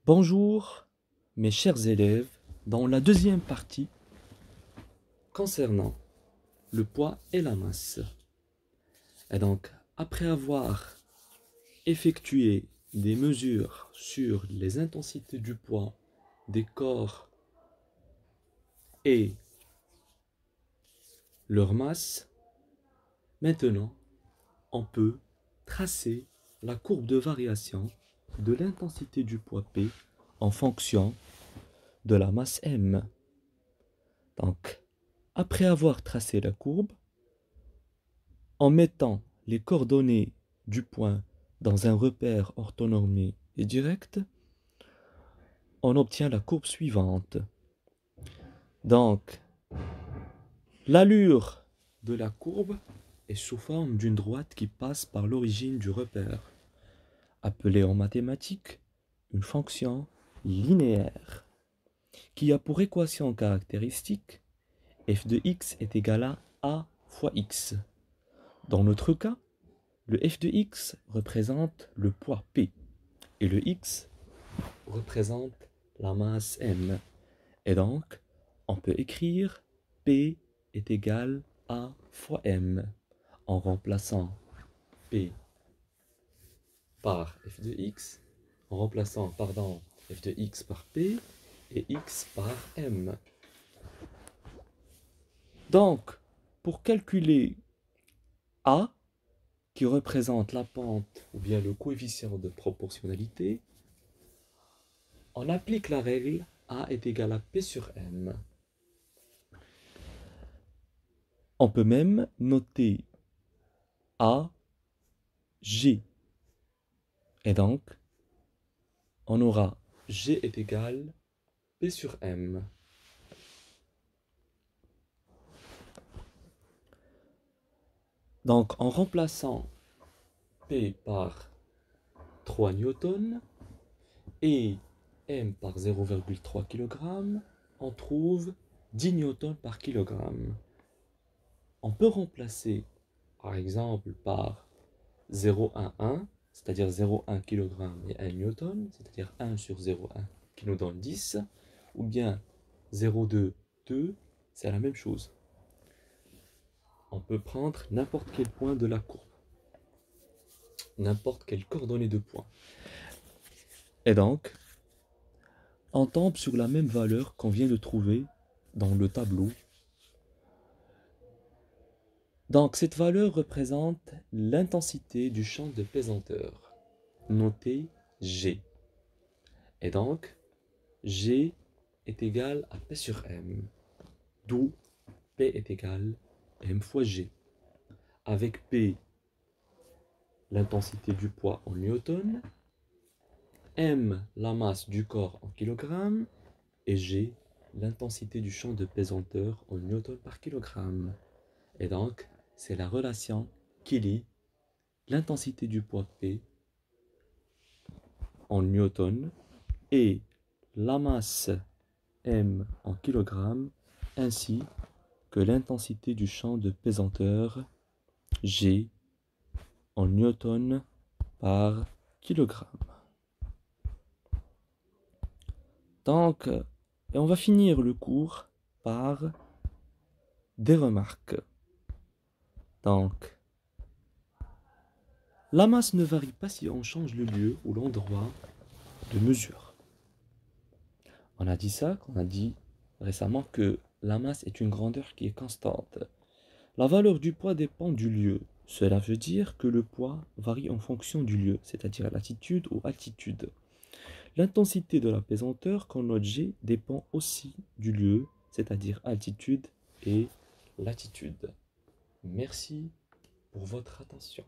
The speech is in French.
Bonjour mes chers élèves, dans la deuxième partie concernant le poids et la masse. Et donc, après avoir effectué des mesures sur les intensités du poids des corps et leur masse, maintenant on peut tracer la courbe de variation de l'intensité du poids P en fonction de la masse M. Donc, après avoir tracé la courbe, en mettant les coordonnées du point dans un repère orthonormé et direct, on obtient la courbe suivante. Donc, l'allure de la courbe est sous forme d'une droite qui passe par l'origine du repère, appelée en mathématiques une fonction linéaire, qui a pour équation caractéristique f de x est égal à a fois x. Dans notre cas, le f de x représente le poids P et le x représente la masse M. Et donc, on peut écrire P est égal à A fois M en remplaçant P par f de x, en remplaçant, f de x par P et x par M. Donc, pour calculer A, qui représente la pente ou bien le coefficient de proportionnalité, on applique la règle A est égal à P sur M. On peut même noter A, G. Et donc, on aura G est égal P sur M. Donc, en remplaçant P par 3 newtons et M par 0,3 kg, on trouve 10 newtons par kilogramme. On peut remplacer, par exemple, par 0,11, c'est-à-dire 0,1 kg et 1 newton, c'est-à-dire 1 sur 0,1 qui nous donne 10, ou bien 0,2, 2, c'est la même chose. On peut prendre n'importe quel point de la courbe, n'importe quelle coordonnée de point. Et donc, on tombe sur la même valeur qu'on vient de trouver dans le tableau. Donc, cette valeur représente l'intensité du champ de pesanteur, noté G. Et donc, G est égal à P sur M, d'où P est égal à M fois G. Avec P, l'intensité du poids en newton, M, la masse du corps en kilogrammes, et G, l'intensité du champ de pesanteur en newton par kilogramme. Et donc, c'est la relation qui lie l'intensité du poids P en newton et la masse M en kilogrammes, ainsi que l'intensité du champ de pesanteur G en newton par kilogramme. Donc, et on va finir le cours par des remarques. Donc, la masse ne varie pas si on change le lieu ou l'endroit de mesure. On a dit ça, on a dit récemment que la masse est une grandeur qui est constante. La valeur du poids dépend du lieu. Cela veut dire que le poids varie en fonction du lieu, c'est-à-dire latitude ou altitude. L'intensité de la pesanteur qu'on note G dépend aussi du lieu, c'est-à-dire altitude et latitude. Merci pour votre attention.